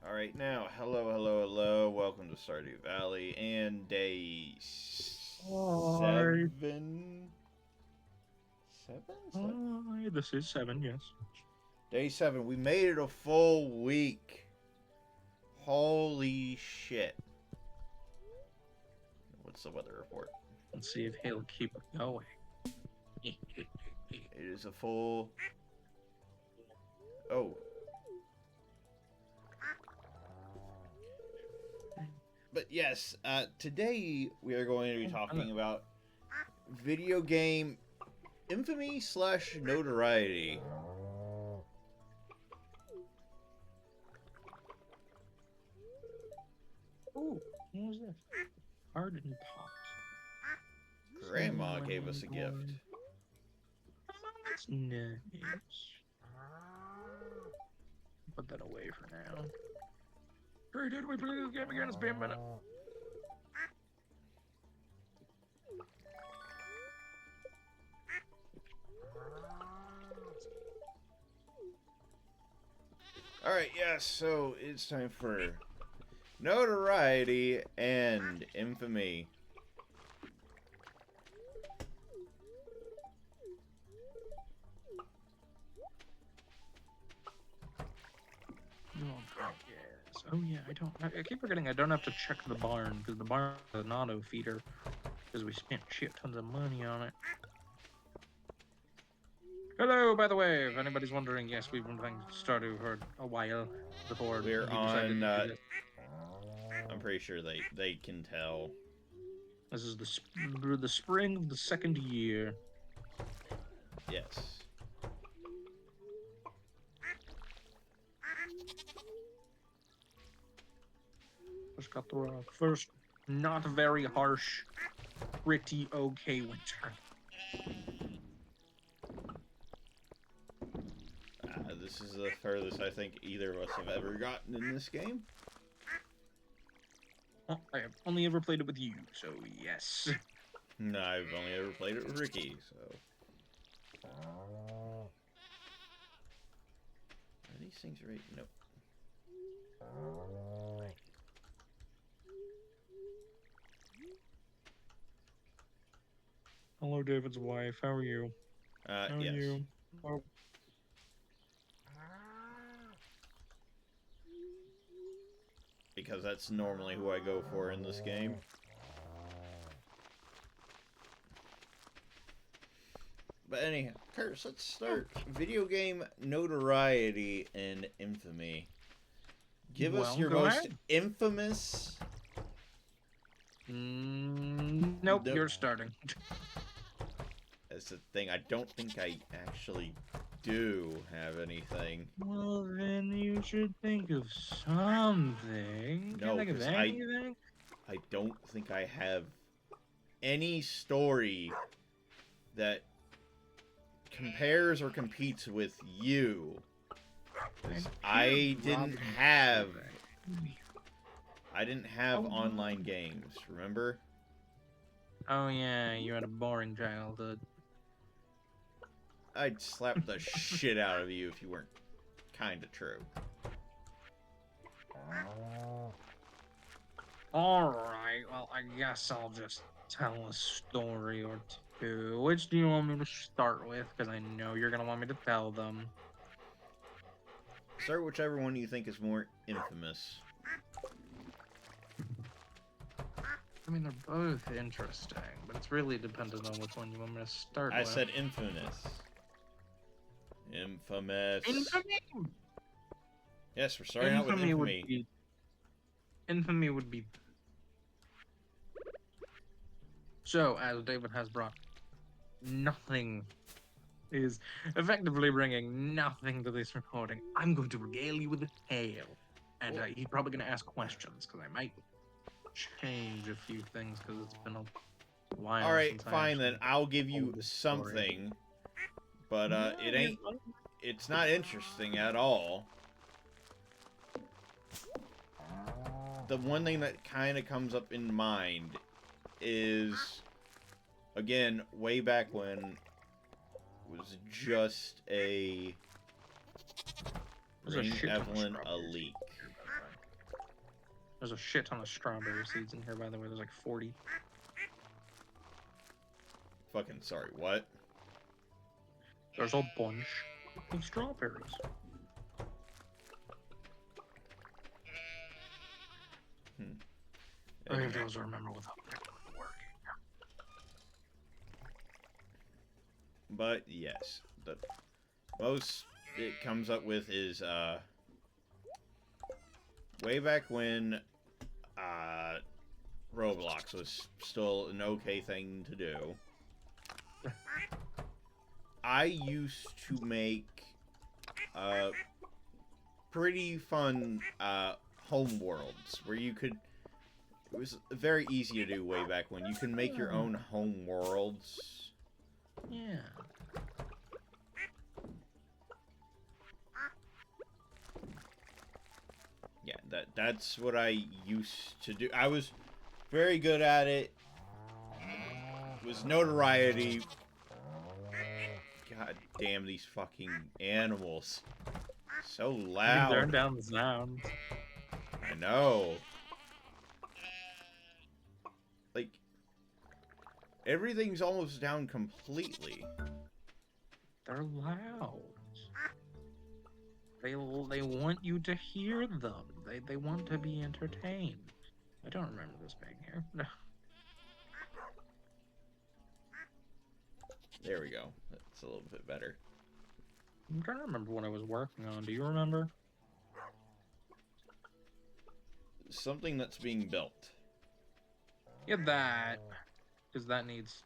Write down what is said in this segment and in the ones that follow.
Alright, now, hello, welcome to Stardew Valley, and day Hi. 7? 7? Hi, this is 7, yes. Day 7, we made it a full week. Holy shit. What's the weather report? Let's see if he'll keep it going. It is a full... Oh. But yes, today we are going to be talking about video game infamy / notoriety. Ooh, what was this? Garden pot. Grandma gave us a gift. That's nice. Put that away for now. Hurry, did we play this game again? It's been a minute. Alright, yes, so it's time for notoriety and infamy. Yes. Oh yeah, I keep forgetting I don't have to check the barn, because the barn is an auto feeder. Because we spent shit tons of money on it. Hello, by the way, if anybody's wondering, yes, we've been playing Stardew for a while before We're we decided on, to do this. I'm pretty sure they can tell. This is the spring of the second year. Yes. Just got the first not very harsh, pretty okay winter. This is the furthest I think either of us have ever gotten in this game. Well, I have only ever played it with you, so yes. No, I've only ever played it with Ricky, so... Are these things right? Nope. Hello, David's wife. How are you? How are Yes. you? Oh. Because that's normally who I go for in this game. But anyhow, Curse, let's start. Video game notoriety and infamy. Give us your Go most ahead. infamous... Nope, you're starting. That's the thing. I don't think I actually do have anything. Well, then you should think of something. No, Can't think of because anything. I don't think I have any story that compares or competes with you. I didn't have online games, remember? Oh yeah, you had a boring childhood. I'd slap the shit out of you if you weren't kinda true. Alright, well, I guess I'll just tell a story or two. Which do you want me to start with? Because I know you're going to want me to tell them. Start whichever one you think is more infamous. I mean, they're both interesting, but it's really dependent on which one you want me to start with. I said infamous. Infamous. Infamy! Yes, we're starting out with infamy. Infamy would be... So, as David has brought nothing, is effectively bringing nothing to this recording, I'm going to regale you with a tale. And he's probably going to ask questions, because I might change a few things, because it's been a while. Alright, fine then. I'll give you something. But, it's not interesting at all. The one thing that kind of comes up in mind is, again, way back when it was just a... Bring Evelyn a leak. There's a shit ton of strawberry seeds in here, by the way. There's like 40. Fucking sorry, what? There's a bunch of strawberries. I have to Anyway. also remember without working. But yes, the most it comes up with is way back when Roblox was still an okay thing to do. I used to make pretty fun home worlds where you could. It was very easy to do way back when. You can make your own home worlds. Yeah. Yeah, that's what I used to do. I was very good at it. It was notoriety. God damn these fucking animals. So You can loud. turn down the sound. I know. Like, everything's almost down completely. They're loud. They want you to hear them. They want to be entertained. I don't remember this being here. No. There we go. That's a little bit better. I'm trying to remember what I was working on. Do you remember? Something that's being built. Yeah, that. Because that needs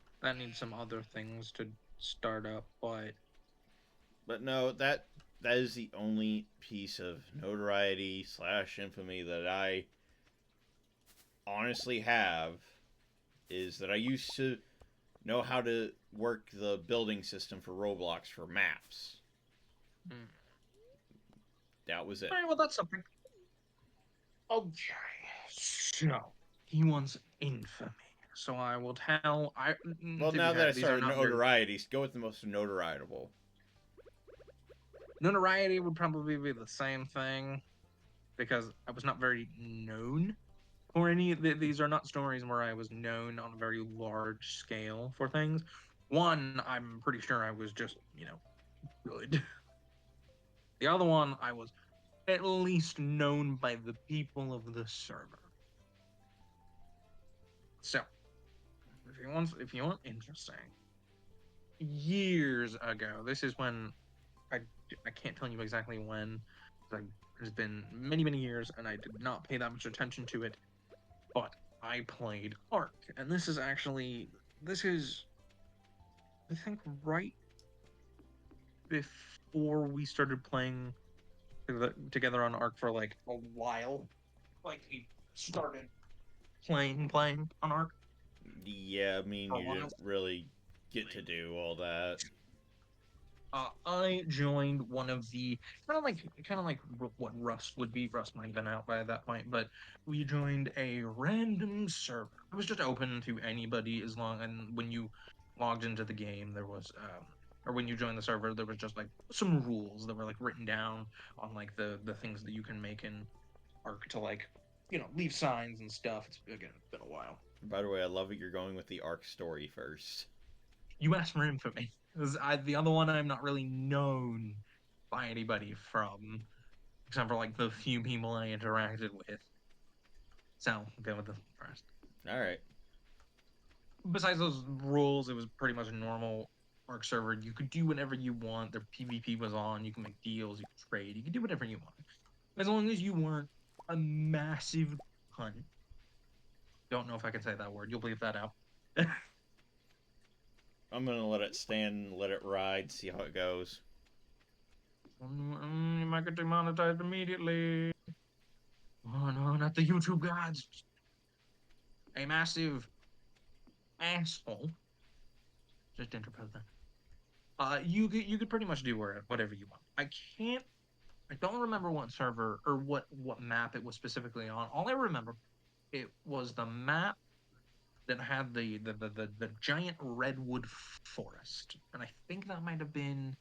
some other things to start up, But no, that is the only piece of notoriety / infamy that I honestly have, is that I used to know how to work the building system for Roblox for maps. That was it. Alright, well that's something. Okay. So he wants infamy. So I will tell Well, to be now that fair, I these are started not very notoriety, go with the most notorietable. notoriety would probably be the same thing because I was not very known for any. These are not stories where I was known on a very large scale for things. One, I'm pretty sure I was just good. The other one, I was at least known by the people of the server. So if you want interesting, years ago, this is when I I can't tell you exactly when. Like, it's been many years, and I did not pay that much attention to it. But I played Ark, and this is I think right before we started playing together on Ark for like a while. Like we started playing on Ark Yeah, I mean, for a you while. didn't really get to do all that. I joined one of the kind of like what Rust would be. Rust might have been out by that point, but we joined a random server. It was just open to anybody as long, and when you logged into the game, there was or when you joined the server, there was just like some rules that were like written down on like the things that you can make in Arc to like leave signs and stuff. It's been a while. By the way, I love it you're going with the Ark story first. You asked for infamy. The other one I'm not really known by anybody from, except for like the few people I interacted with. So I'll go with this one first. Alright. Besides those rules, it was pretty much a normal Arc server. You could do whatever you want. Their PvP was on. You can make deals. You can trade. You can do whatever you want, as long as you weren't a massive cunt. Don't know if I can say that word. You'll bleep that out. I'm gonna let it stand, let it ride, see how it goes. You might get demonetized immediately. Oh no, not the YouTube gods. A massive asshole. Just interpret that. You could pretty much do whatever you want. I don't remember what server or what map it was specifically on. All I remember, it was the map that had the giant redwood forest, and I think that might have been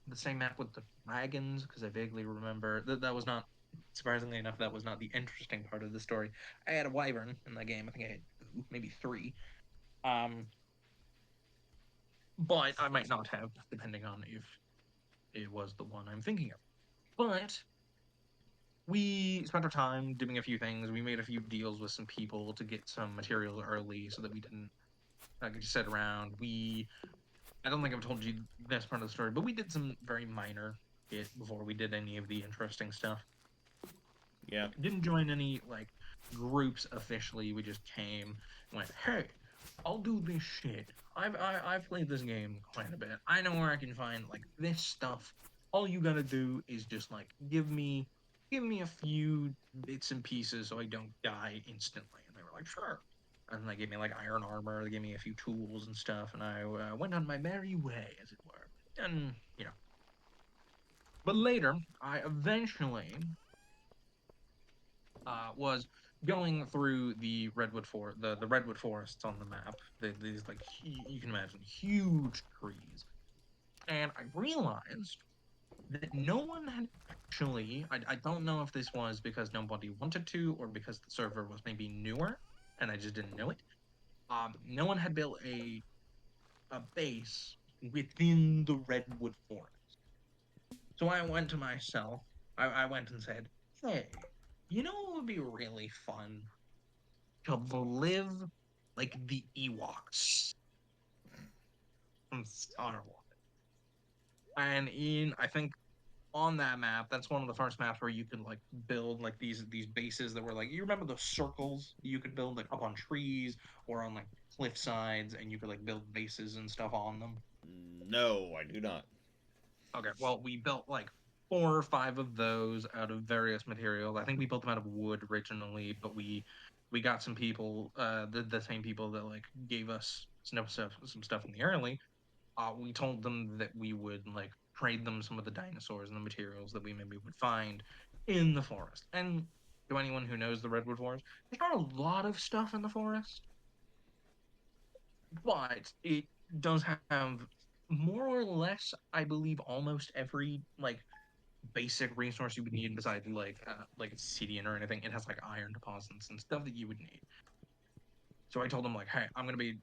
the same map with the dragons because I vaguely remember that was not Surprisingly enough, that was not the interesting part of the story. I had a wyvern in the game. I think I had two, maybe three. Um, but I might not have, depending on if it was the one I'm thinking of. But we spent our time doing a few things. We made a few deals with some people to get some materials early so that we didn't get to sit around. I don't think I've told you this part of the story, but we did some very minor shit before we did any of the interesting stuff. Yeah. Didn't join any like groups officially. We just came and went, hey, I'll do this shit. I've played this game quite a bit. I know where I can find like this stuff. All you gotta do is just like give me a few bits and pieces so I don't die instantly. And they were like, sure. And they gave me like iron armor. They gave me a few tools and stuff, and I went on my merry way, as it were. And you know, but later I eventually was going through the redwood forests on the map. These like you can imagine huge trees, and I realized that no one had actually. I don't know if this was because nobody wanted to, or because the server was maybe newer, and I just didn't know it. No one had built a base within the redwood forest. So I went to myself. I went and said, "Hey, you know what would be really fun to live like the Ewoks from Star Wars." And I think on that map, that's one of the first maps where you could like build like these bases that were like, you remember those circles you could build like up on trees or on like cliff sides, and you could like build bases and stuff on them. No, I do not. Okay, well, we built like 4 or 5 of those out of various materials. I think we built them out of wood originally, but we got some people, the same people that like gave us some stuff in the early. We told them that we would like trade them some of the dinosaurs and the materials that we maybe would find in the forest. And to anyone who knows the redwood forest, there's not a lot of stuff in the forest, but it does have more or less, I believe, almost every like basic resource you would need besides like obsidian or anything. It has like iron deposits and stuff that you would need. So I told them like, hey, I'm gonna be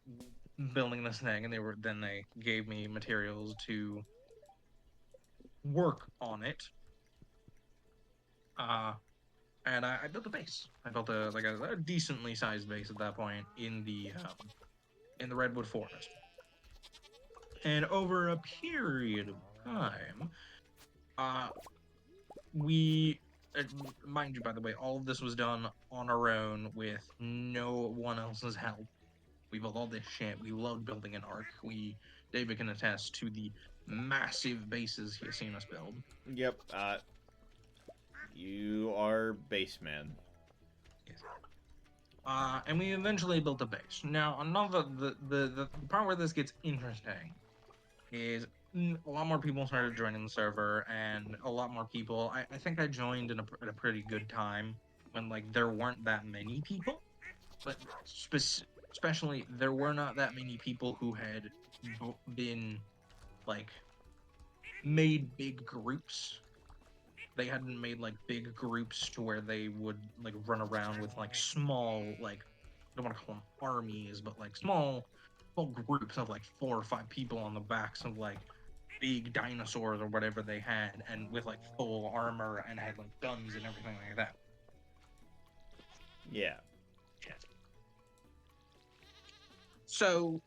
building this thing, and they gave me materials to work on it. Uh, and I built a base. I built a decently sized base at that point in the redwood forest. And over a period of time, uh, we uh, mind you, by the way, all of this was done on our own with no one else's help. We built all this shit. We loved building an arc. David can attest to the massive bases he has seen us build. Yep. You are baseman. Yes. And we eventually built a base. Now, another the part where this gets interesting is a lot more people started joining the server, and a lot more people. I think I joined at a pretty good time when like there weren't that many people, but especially there were not that many people who had been like made big groups. They hadn't made like big groups to where they would like run around with like small like I don't want to call them armies, but like small groups of like 4 or 5 people on the backs of like big dinosaurs or whatever they had, and with like full armor and had like guns and everything like that. Yeah. So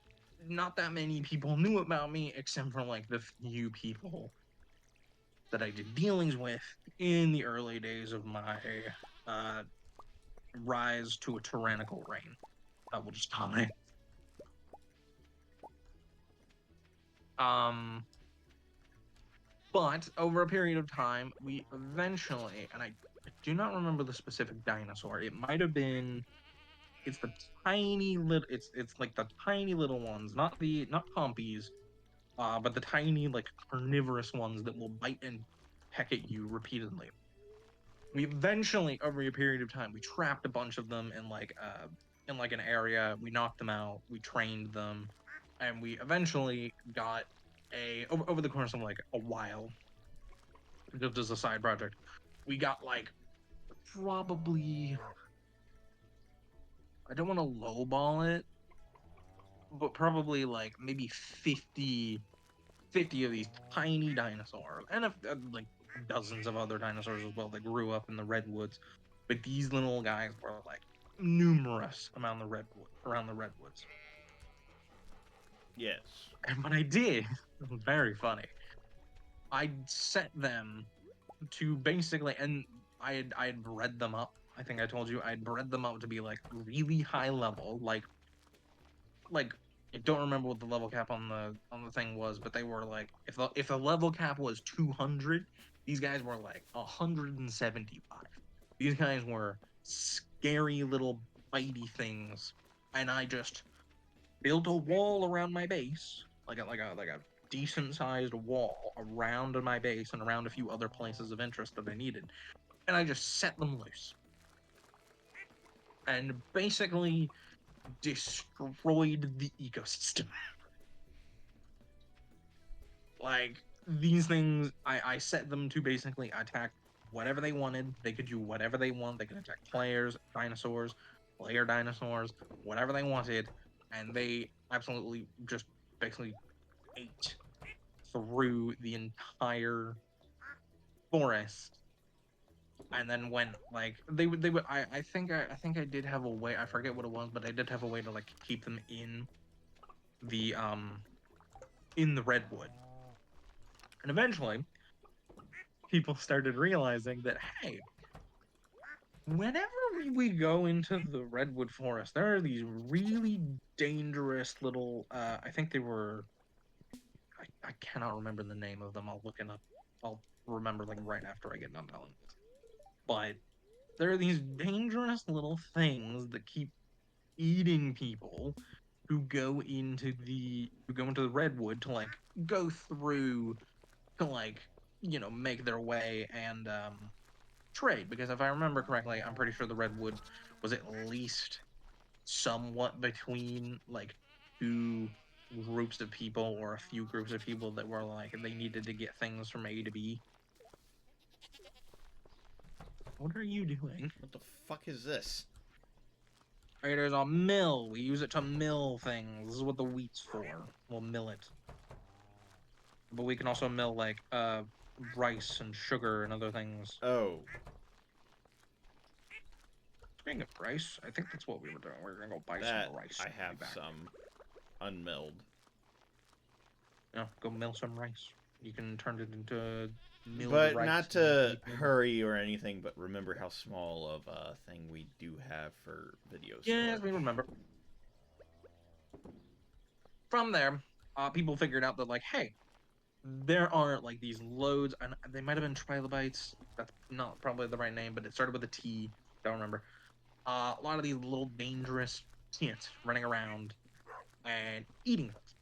not that many people knew about me except for like the few people that I did dealings with in the early days of my uh, rise to a tyrannical reign. We'll just call it. Um, but over a period of time, we eventually, and I do not remember the specific dinosaur. It might have been. It's the tiny little. It's like the tiny little ones, not compies, but the tiny like carnivorous ones that will bite and peck at you repeatedly. We eventually, over a period of time, we trapped a bunch of them in like an area. We knocked them out. We trained them, and we eventually got over the course of like a while, just as a side project, we got like probably, I don't want to lowball it, but probably like maybe 50 of these tiny dinosaurs, and like dozens of other dinosaurs as well that grew up in the redwoods. But these little guys were like numerous around the redwoods. Yes. And what I did, very funny, I set them to basically, and I had bred them up. I think I told you I had bred them up to be like really high level, like I don't remember what the level cap on the thing was, but they were like if the level cap was 200, these guys were like 175. These guys were scary little bitey things, and I just built a wall around my base, like a decent sized wall around my base and around a few other places of interest that I needed, and I just set them loose and basically destroyed the ecosystem. Like these things, I set them to basically attack whatever they wanted. They could do whatever they want. They could attack players, dinosaurs, player dinosaurs, whatever they wanted, and they absolutely just basically ate through the entire forest. And then went like they would I think I did have a way, I forget what it was, but I did have a way to like keep them the um in the redwood. And eventually people started realizing that, hey, whenever we go into the redwood forest, there are these really dangerous little I think they were, I cannot remember the name of them. I'll look it up. I'll remember like right after I get done telling this. But there are these dangerous little things that keep eating people who go into the redwood to like go through to like make their way and trade, because if I remember correctly, I'm pretty sure the redwood was at least somewhat between like two groups of people or a few groups of people that were like they needed to get things from A to B. What are you doing? What the fuck is this? Hey, there's a mill. We use it to mill things. This is what the wheat's for. We'll mill it. But we can also mill like rice and sugar and other things. Oh. Speaking of rice, I think that's what we were doing. We were gonna go buy That, some rice. I And have be back. some unmilled. No, go mill some rice. You can turn it into milled But rice. not to hurry or anything, but remember how small of a thing we do have for video Yes, storage. we remember. From there, people figured out that like, hey, there are like these loads, and they might have been trilobites. That's not probably the right name, but it started with a T. Don't remember. A lot of these little dangerous shit running around and eating things.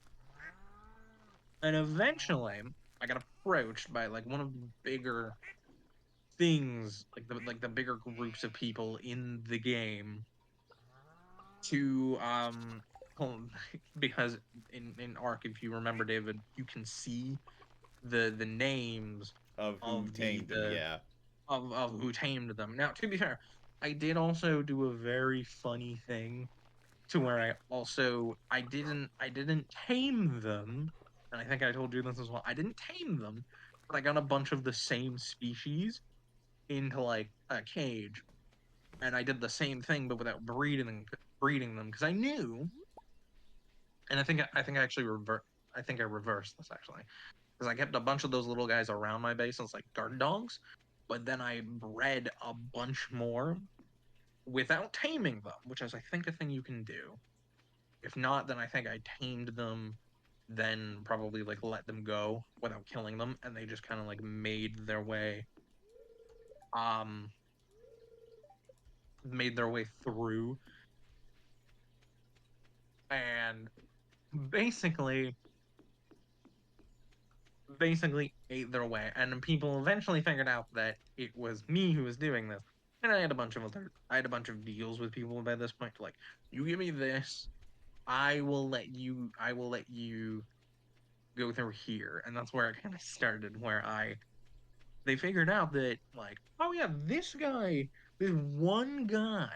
And eventually, I got approached by like one of the bigger things, like the bigger groups of people in the game to because in Ark, if you remember, David, you can see the names Of who of tamed them, yeah. of who tamed them. Now, to be fair, I did also do a very funny thing to where I didn't tame them, and I think I told you this as well. I didn't tame them, but I got a bunch of the same species into like a cage, and I did the same thing but without breeding them because I knew, and I think I actually I reversed this actually, because I kept a bunch of those little guys around my base as like guard dogs, but then I bred a bunch more without taming them, which is I think a thing you can do. If not, then I think I tamed them, then probably like let them go without killing them, and they just kind of like um made their way through and basically ate their way. And people eventually figured out that it was me who was doing this. And I had a bunch of deals with people by this point. Like, you give me this, I will let you go through here. And that's where it kind of started, where they figured out that like, oh yeah, this guy This one guy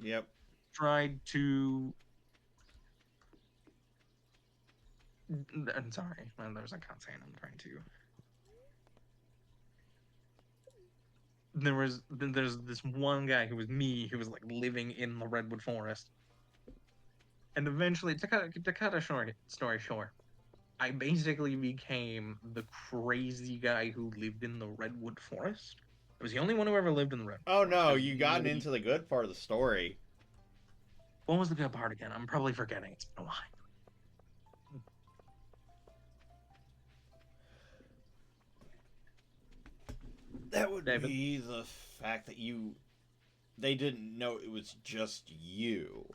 Yep. tried to. I'm sorry, there's a cutscene. I'm trying to. There's this one guy who was me who was like living in the redwood forest, and eventually to cut a short story short, I basically became the crazy guy who lived in the redwood forest. I was the only one who ever lived in the redwood Oh forest no, because you gotten nobody. into the good part of the story. What was the good part again? I'm probably forgetting. It's been a while. That would David. be the fact that they didn't know it was just you.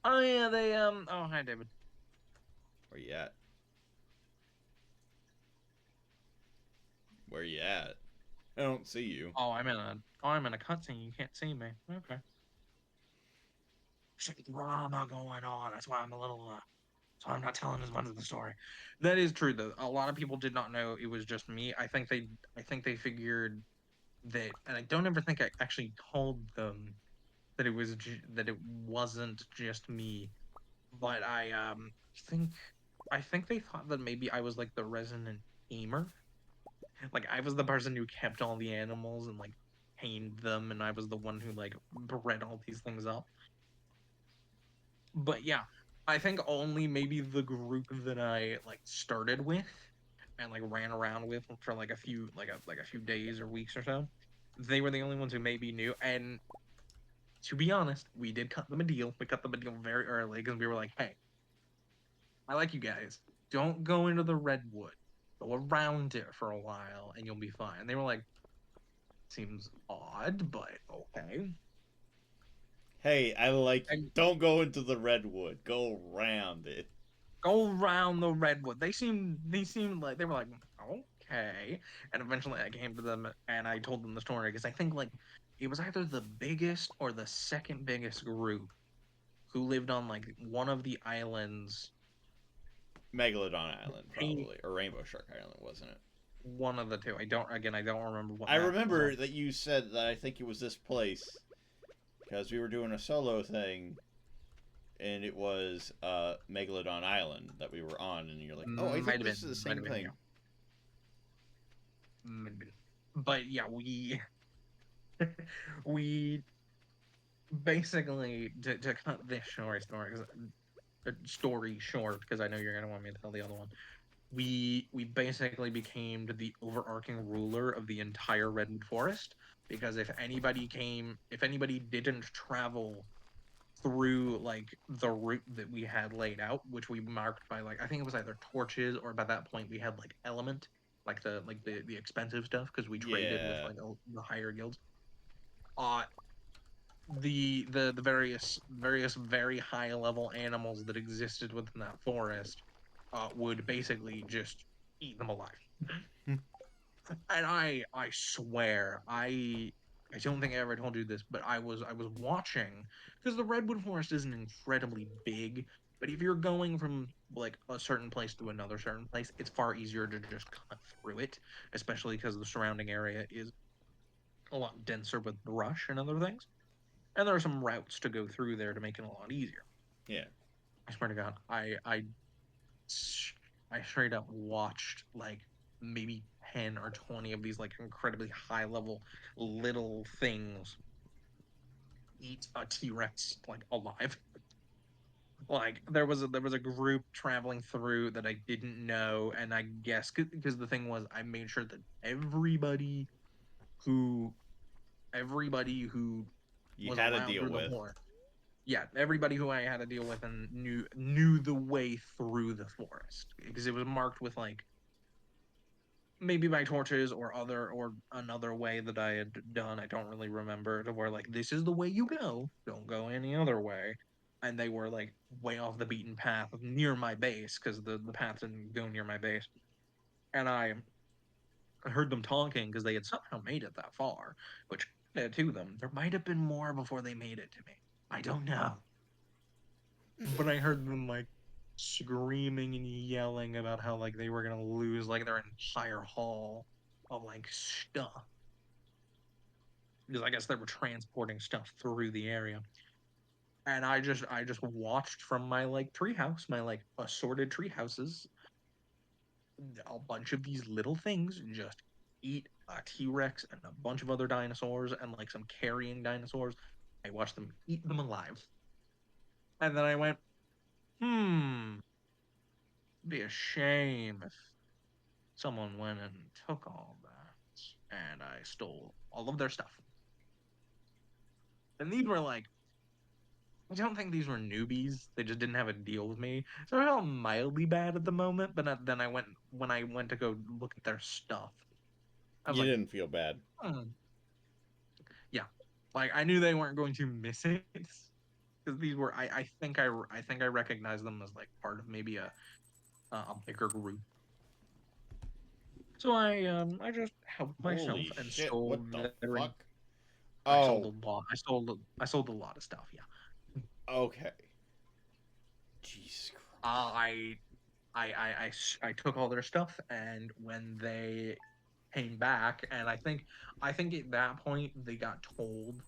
Oh yeah, they Oh, hi David. Where you at? Where you at? I don't see you. I'm in a cutscene. You can't see me. Okay. There's some drama going on. That's why I'm a little. So I'm not telling as much of the story. That is true though. A lot of people did not know it was just me. I think they figured that, and I don't ever think I actually told them that that it wasn't just me. But think I think they thought that maybe I was like the resident tamer. Like I was the person who kept all the animals and like tamed them, and I was the one who like bred all these things up. But yeah, I think only maybe the group that I like started with and like ran around with for like a few days or weeks or so, they were the only ones who maybe knew. And to be honest, we did cut them a deal. We cut them a deal very early because we were like, hey, I like you guys. Don't go into the redwood. Go around it for a while and you'll be fine. And they were like, seems odd, but okay. Hey, I like you. And Don't go into the redwood. Go around it. go around the redwood. They seemed like they were like, okay. And eventually I came to them and I told them the story because I think like it was either the biggest or the second biggest group who lived on like one of the islands. Megalodon Island, Hey, probably. Or Rainbow Shark Island, wasn't it? one of the two. I don't remember what I map it was on. remember that you said that I think it was this place. Because we were doing a solo thing. And it was Megalodon Island that we were on. And you're like, oh, I Might think have this is the been, might same have been, yeah. thing. Might have been. But yeah, we we basically to cut this story short because I know you're gonna want me to tell the other one. We basically became the overarching ruler of the entire redwood forest because if anybody didn't travel through like the route that we had laid out, which we marked by like I think it was either torches or by that point we had like element, like the expensive stuff because we traded with Yeah. like the higher guilds. Uh the various very high level animals that existed within that forest would basically just eat them alive. And I swear I don't think I ever told you this, but I was watching because the redwood forest isn't incredibly big, but if you're going from like a certain place to another certain place, it's far easier to just cut through it, especially because the surrounding area is a lot denser with brush and other things. And there are some routes to go through there to make it a lot easier. Yeah. I swear to God, I straight up watched like maybe 10 or 20 of these like incredibly high level little things eat a T-Rex like alive. Like there was a group traveling through that I didn't know, and I guess because the thing was I made sure that who everybody who You was had to around deal through the with. forest, yeah, everybody who I had to deal with and knew the way through the forest because it was marked with like maybe by torches or another way that I had done. I don't really remember to where like this is the way you go. Don't go any other way. And they were like way off the beaten path near my base because the path didn't go near my base. And I heard them talking because they had somehow made it that far, which to them. There might have been more before they made it to me. I don't know. But I heard them like screaming and yelling about how like they were gonna lose like their entire haul of like stuff. Because I guess they were transporting stuff through the area. And I just watched from my like treehouse, my like assorted tree houses, a bunch of these little things just eat a T-Rex and a bunch of other dinosaurs and like some carrying dinosaurs. I watched them eat them alive. And then I went, be a shame if someone went and took all that. And I stole all of their stuff. And these were like, I don't think these were newbies. They just didn't have a deal with me. So I felt mildly bad at the moment, but then when I went to go look at their stuff, I was You like, didn't feel bad. hmm. Yeah, like I knew they weren't going to miss it because these were I think I recognized them as like part of maybe a bigger group. So I just helped myself Holy and shit! stole What the their fuck? I sold a Oh, lot. I sold a lot of stuff. Yeah. okay. Jesus Uh, Christ. I I took all their stuff, and when they came back, and I think at that point they got told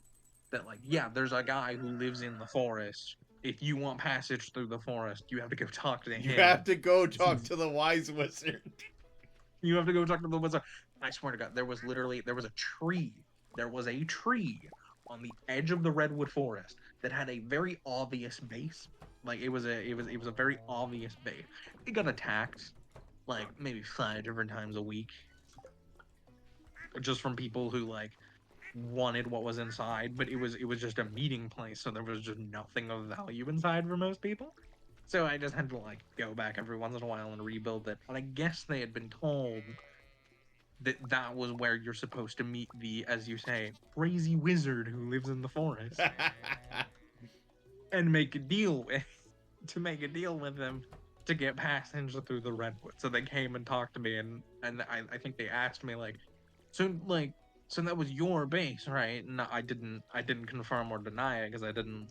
that like yeah, there's a guy who lives in the forest. If you want passage through the forest, you have to go talk to You have him. to go talk to the wise wizard. You have to go talk to the wizard. I swear to God, there was a tree. There was a tree on the edge of the redwood forest that had a very obvious base. Like it was a very obvious base. It got attacked like maybe 5 different times a week, just from people who like wanted what was inside, but it was just a meeting place, so there was just nothing of value inside for most people. So I just had to like go back every once in a while and rebuild it. And I guess they had been told that that was where you're supposed to meet the, as you say, crazy wizard who lives in the forest and make a deal with to make a deal with him to get passage through the redwood. So they came and talked to me, and I think they asked me like, so like so that was your base, right? No, I didn't confirm or deny it because I didn't.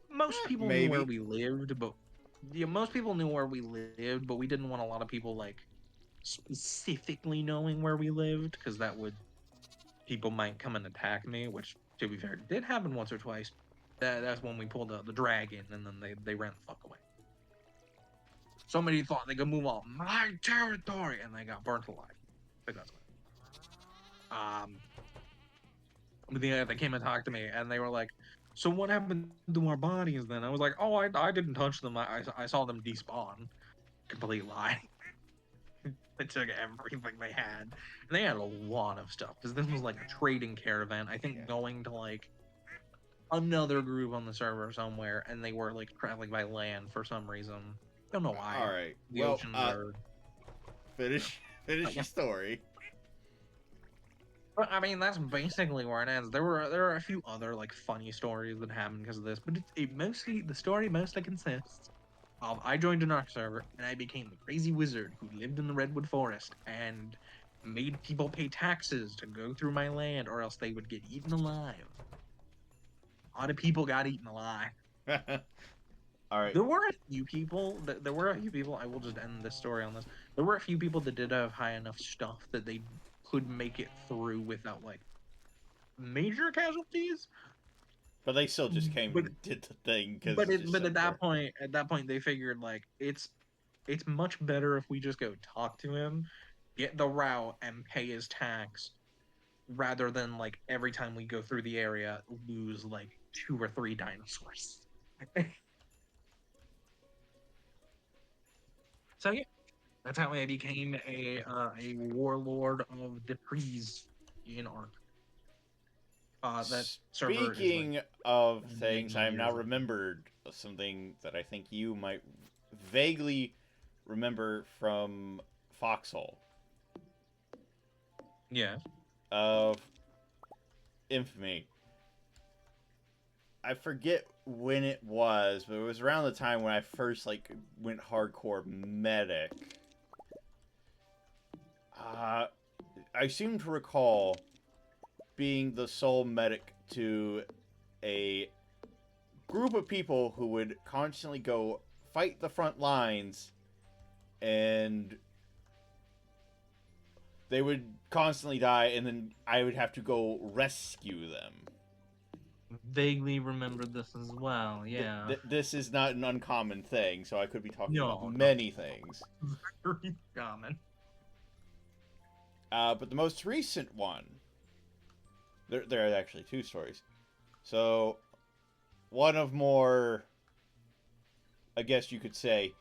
Most people knew where Maybe. we lived, but yeah, most people knew where we lived, but we didn't want a lot of people like specifically knowing where we lived because that would people might come and attack me, which to be fair did happen once or twice. That's when we pulled the dragon and then they ran the fuck away. Somebody thought they could move on my territory and they got burnt alive because of it. They came and talked to me and they were like, "So what happened to our bodies then?" I was like, "Oh, I didn't touch them. I saw them despawn." Complete lie. They took everything they had. And they had a lot of stuff because this was like a trading caravan. I think going to like another group on the server somewhere, and they were like traveling by land for some reason. Don't know All why. right. The Well, oceans are. finish Yeah. your story. But I mean, that's basically where it ends. There are a few other like funny stories that happened because of this, but it mostly the story mostly consists of I joined an Ark server and I became the crazy wizard who lived in the redwood forest and made people pay taxes to go through my land, or else they would get eaten alive. A lot of people got eaten alive. All right. There were a few people. There were a few people. I will just end this story on this. There were a few people that did have high enough stuff that they could make it through without like major casualties. But they still just came But and did the thing because it's just but simpler. at that point, they figured like it's much better if we just go talk to him, get the route, and pay his tax, rather than like every time we go through the area lose like 2 or 3 dinosaurs. So yeah, that's how I became a warlord of the trees in Ark. That server is like Speaking of things, I many have now years old. remembered something that I think you might vaguely remember from Foxhole Yeah. of Infamy. I forget when it was, but it was around the time when I first like went hardcore medic. Uh, I seem to recall being the sole medic to a group of people who would constantly go fight the front lines, and they would constantly die, and then I would have to go rescue them. Vaguely remember this as well. Yeah. This is not an uncommon thing, so I could be talking about No, many things. very common. But the most recent one, there are actually two stories. So, one of more, I guess you could say,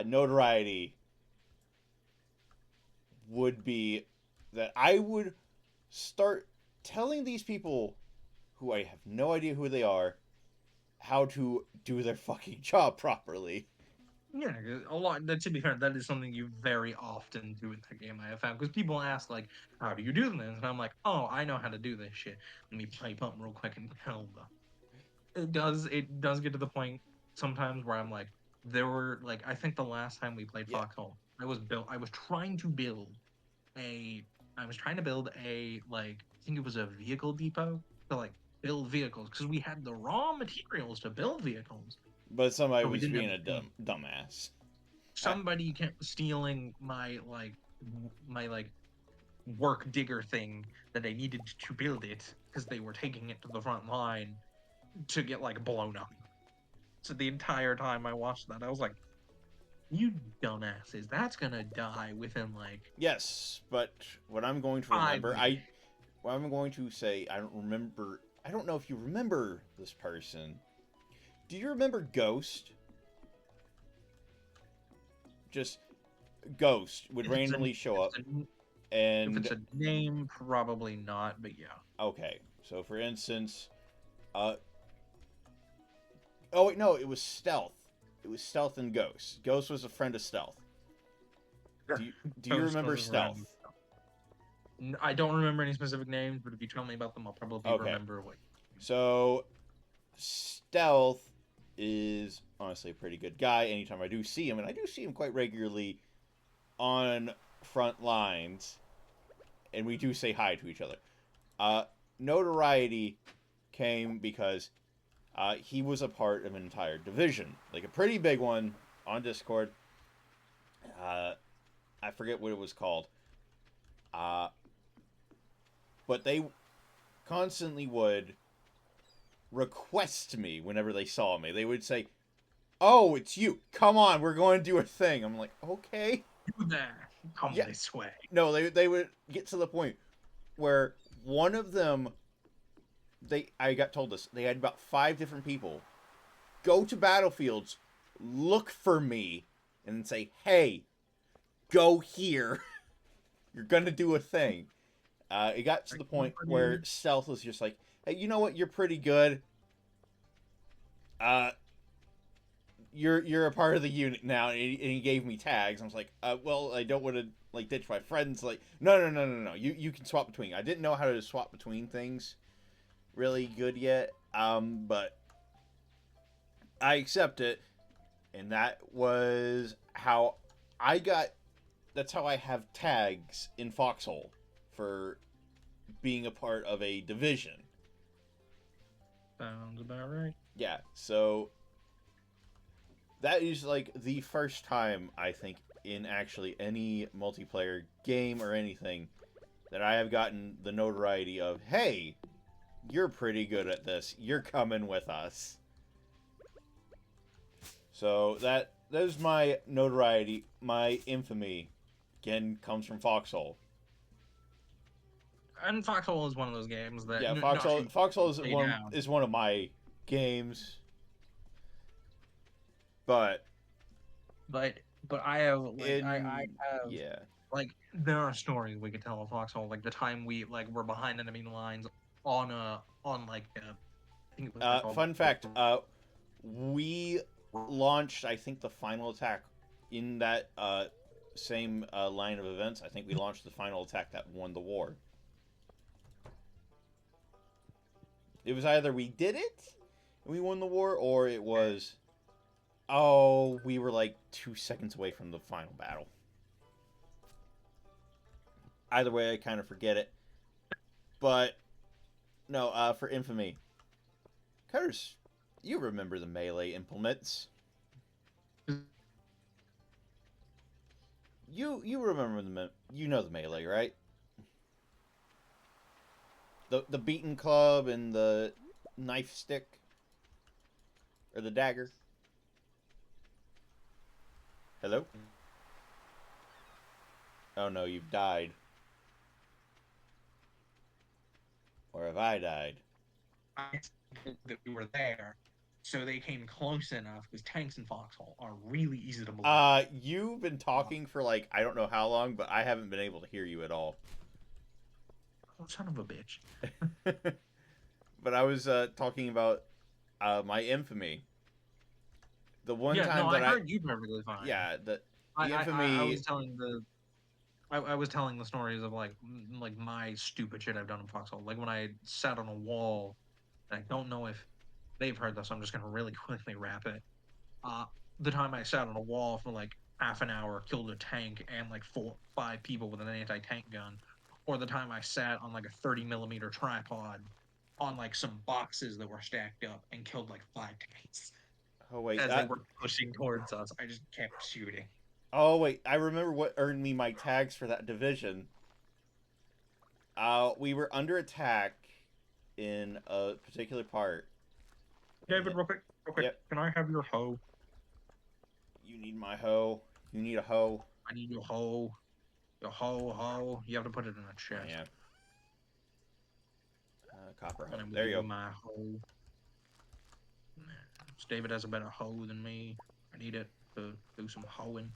notoriety would be that I would start telling these people, who I have no idea who they are, how to do their fucking job properly. Yeah, 'cause a lot. To be fair, that is something you very often do in that game. I have found because people ask like, "How do you do this?" And I'm like, "Oh, I know how to do this shit." Let me pipe up real quick and tell them. It does get to the point sometimes where I'm like, there were like I think the last time we played Yeah. Foxhole, I was trying to build a I was trying to build a like I think it was a vehicle depot to like build vehicles because we had the raw materials to build vehicles, But somebody but we was didn't have being the a team. dumbass. Somebody kept stealing my like work digger thing that I needed to build it because they were taking it to the front line to get like blown up. So the entire time I watched that, I was like, "You dumbasses, that's gonna die within like Yes, but what I'm going to 5 minutes." what I'm going to say, I don't remember. I don't know if you remember this person. Do you remember Ghost? Just Ghost would If it's a, randomly show if up, it's a, if and it's a name, probably not, but yeah. okay. So for instance, uh, oh wait, no, it was Stealth. It was Stealth and Ghost. Ghost was a friend of Stealth. Do you Ghost remember was around. Stealth? I don't remember any specific names, but if you tell me about them, I'll probably Okay. remember what. So Stealth is honestly a pretty good guy. Anytime I do see him, and I do see him quite regularly on front lines, and we do say hi to each other. Notoriety came because he was a part of an entire division, like a pretty big one on Discord. I forget what it was called, uh, but they constantly would request me whenever they saw me. They would say, "Oh, it's you. Come on, we're going to do a thing." I'm like, "Okay." Do that. Come Yeah. this way. No, they would get to the point where one of them, I got told this, they had about 5 different people go to battlefields, look for me, and say, "Hey, go here. You're gonna do a thing." It got to the point where Stealth was just like, "Hey, you know what? You're pretty good. Uh, you're a part of the unit now," and he gave me tags. I was like, "Well, I don't want to like ditch my friends." Like, no. You can swap between. I didn't know how to swap between things really good yet. But I accept it, and that was how I got. That's how I have tags in Foxhole for being a part of a division. Sounds about right. Yeah, so that is like the first time I think in actually any multiplayer game or anything that I have gotten the notoriety of, "Hey, you're pretty good at this. You're coming with us." So that is my notoriety, my infamy. Again, comes from Foxhole. And Foxhole is one of those games that Yeah, not to Foxhole stay down. is one of my games, but But I have like I in have yeah. like there are stories we could tell of Foxhole, like the time we like were behind enemy lines on like I think it was like Fun fact: we launched, I think, the final attack in that same line of events. I think we launched the final attack that won the war. It was either we did it and we won the war, or it was, oh, we were like 2 seconds away from the final battle. Either way, I kind of forget it. But no, for infamy, Cutter's You remember the melee implements. You remember you know the melee, right? The beaten club and the knife stick or the dagger. Hello? Oh no, you've died. Or have I died? I think that we were there, so they came close enough because tanks in Foxhole are really easy to blow. You've been talking for like I don't know how long, but I haven't been able to hear you at all. Oh, son of a bitch. But I was talking about my infamy. The one Yeah, no, time I that I heard you perfectly fine. yeah, I, the I, I infamy. was telling I was telling the stories of like my stupid shit I've done in Foxhole. Like when I sat on a wall. I don't know if they've heard this. I'm just gonna really quickly wrap it. Uh, the time I sat on a wall for like half an hour, killed a tank and like 5 people with an anti-tank gun, or the time I sat on like a 30 millimeter tripod on like some boxes that were stacked up and killed like 5 tanks Oh wait, as they were pushing towards us. I just kept shooting. oh wait, I remember what earned me my tags for that division. We were under attack in a particular part. And David, real quick, yep, can I have your hoe? you need my hoe. You need a hoe. I need your hoe. Your hoe. You have to put it in a Oh chest. yeah, copper hoe. And I'm gonna There give you you go. my hoe. David has a better hoe than me. I need it to do some hoeing.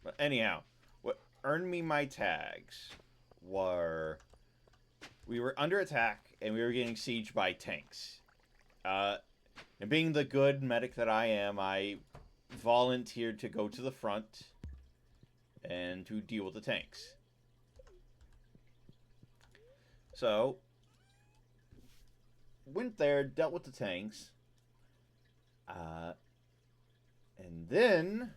But anyhow, what earned me my tags were we were under attack and we were getting sieged by tanks. Uh, and being the good medic that I am, I volunteered to go to the front and to deal with the tanks. So, went there, dealt with the tanks, uh, and then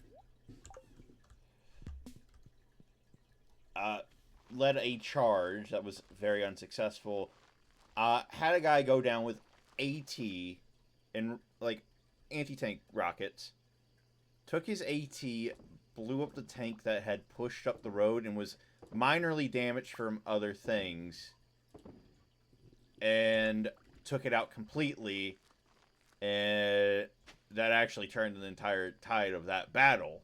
uh, led a charge that was very unsuccessful. Had a guy go down with AT and like anti-tank rockets. Took his AT, blew up the tank that had pushed up the road and was minorly damaged from other things, and took it out completely. And that actually turned the entire tide of that battle.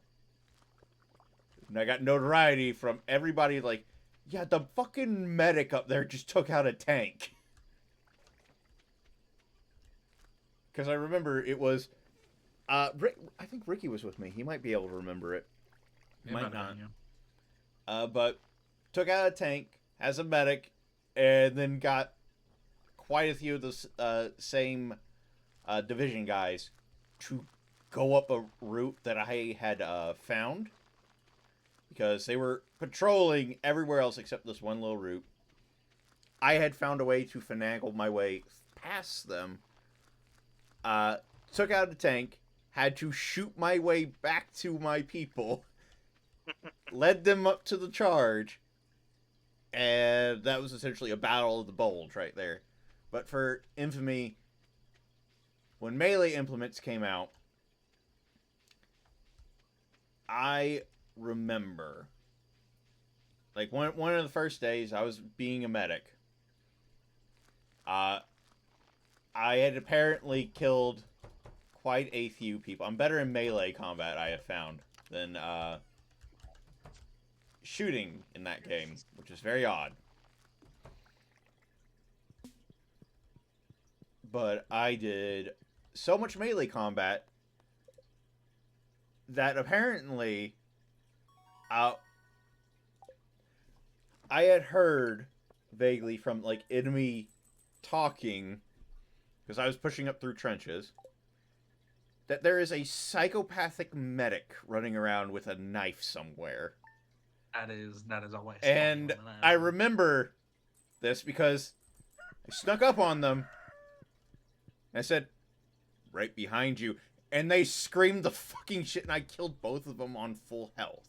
And I got notoriety from everybody like, yeah, the fucking medic up there just took out a tank. Because I remember it was, I think Ricky was with me. He might be able to remember it. He might not. But took out a tank, has a medic, and then got quite a few of the same division guys to go up a route that I had found, because they were patrolling everywhere else except this one little route. I had found a way to finagle my way past them. Took out a tank, had to shoot my way back to my people, led them up to the charge, and that was essentially a battle of the bulge right there. But for infamy, when melee implements came out, I remember, like one of the first days I was being a medic. Uh, I had apparently killed quite a few people. I'm better in melee combat, I have found, than shooting in that game, which is very odd. But I did so much melee combat that apparently uh, I had heard vaguely from like enemy talking, because I was pushing up through trenches, that there is a psychopathic medic running around with a knife somewhere. That is always funny And when that I happens. remember this because I snuck up on them and I said, right behind you. And they screamed the fucking shit, and I killed both of them on full health.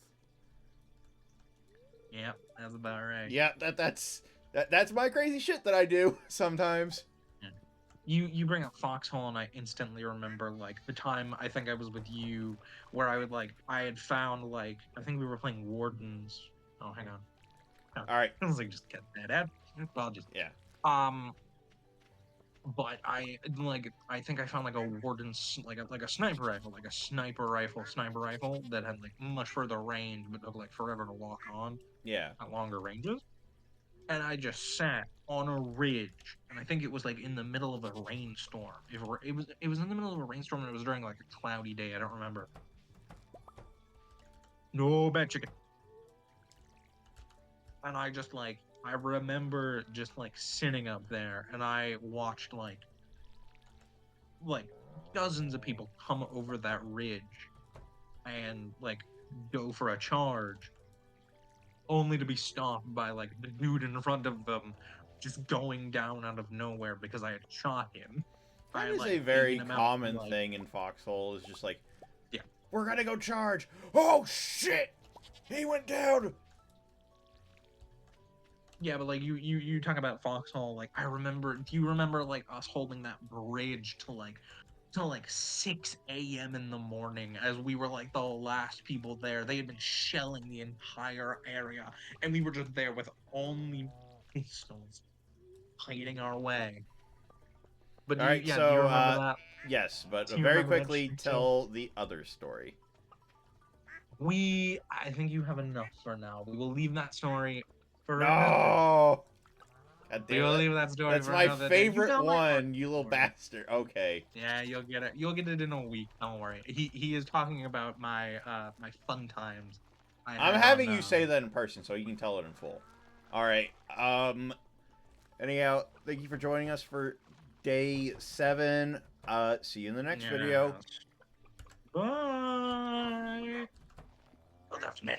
Yep, that's about right. Yeah, that's my crazy shit that I do sometimes. Yeah. you bring up Foxhole, and I instantly remember like the time I think I was with you, where I would like I had found like I think we were playing Wardens. Oh, hang on. No, All right. I was like just get that out. Well, I'll just Yeah. um. But I think I found like a Warden's like a sniper rifle that had like much further range, but took like forever to lock on Yeah. at longer ranges. And I just sat on a ridge, and I think it was like in the middle of a rainstorm. It was in the middle of a rainstorm, and it was during like a cloudy day. I don't remember. No bad chicken. And I remember just like sitting up there, and I watched like dozens of people come over that ridge and like go for a charge, only to be stopped by like the dude in front of them just going down out of nowhere because I had shot him. I That had is a like taken very him out from common like thing in Foxhole. Is just like, yeah. we're gonna go charge. Oh shit! He went down. Yeah, but like you talk about Foxhole, like I remember do you remember like us holding that bridge to like 6 a.m. in the morning as we were like the last people there. They had been shelling the entire area, and we were just there with only pistols fighting our way. But All right. do you So, remember that? yes, but Do you very remember that quickly shit? So tell the other story. I think you have enough for now. We will leave that story for another day. No. God We damn will it. leave that story That's for my another day. You favorite tell my one, you little story. bastard. Okay. Yeah, you'll get it. You'll get it in a week. Don't worry. He is talking about my fun times I I'm had having on you say that in person so you can tell it in full. All right. Anyhow, thank you for joining us for day 7. See you in the next video. Yes. Bye. Well, that's me.